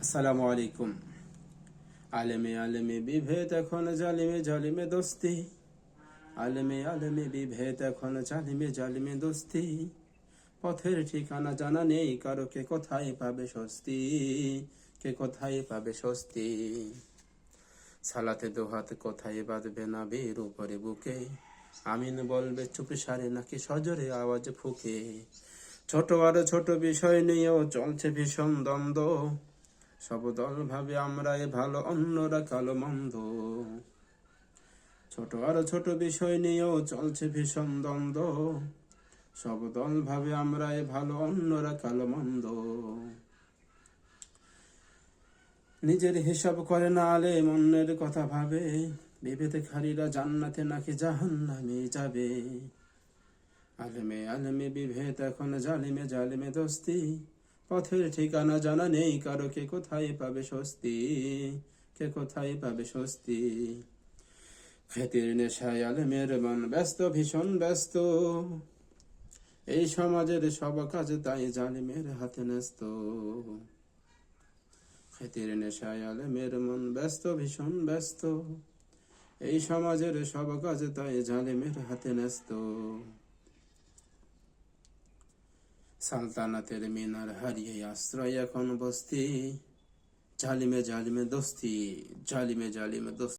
আসসালামু আলাইকুম। আলেমে আলেমে বিভেদ এখন জালিমে জালিমে দোস্তি। আলেমে আলেমে বিভেদ এখন জালিমে জালিমে দোস্তি। পথের ঠিকানা জানা নেই কারো, কে কোথায় পাবে স্বস্তি, কে কোথায় পাবে স্বস্তি। সালাতে দোহাত কোথায় বাঁধবে না বীর উপরে বুকে, আমিন বলবে চুপে সারে নাকি সজরে আওয়াজ ফুকে। ছোট আর ছোট বিষয় নিয়েও চলছে ভীষণ দ্বন্দ্ব, সব দল ভাবে আমরা এ ভালো অন্যরা কালো মন্দ। ছোট আর ছোট বিষয় নিয়েও চলছে ভীষণ দ্বন্দ্ব, সব দল ভাবে আমরা এ ভালো অন্যরা কালো মন্দ। নিজের হিসাব করে না আলে অন্যের কথা ভাবে, বিভেদকারীরা জান্নাতে নাকি জাহান্নামে যাবে। আলেমে আলেমে বিভেদ এখন জালিমে জালিমে দোস্তি। পথের ঠিকানা জানা নেই কারো, কে কোথায় পাবে স্বস্তি, কে কোথায় পাবে স্বস্তি। খ্যাতির নেশায় আলেমের মন ব্যস্ত ভীষণ ব্যস্ত, এই সমাজের সব কাজ তাই জালিমের হাতে ন্যস্ত। খ্যাতির নেশায় আলেমের মন ব্যস্ত ভীষণ ব্যস্ত, এই সমাজের সব কাজ তাই জালিমের হাতে ন্যস্ত। সালতানাতের মিনার হারিয়ে আশ্রয় এখন বস্তি, জালিমে জালিমে দোস্তি, জালিমে জালিমে দোস্তি।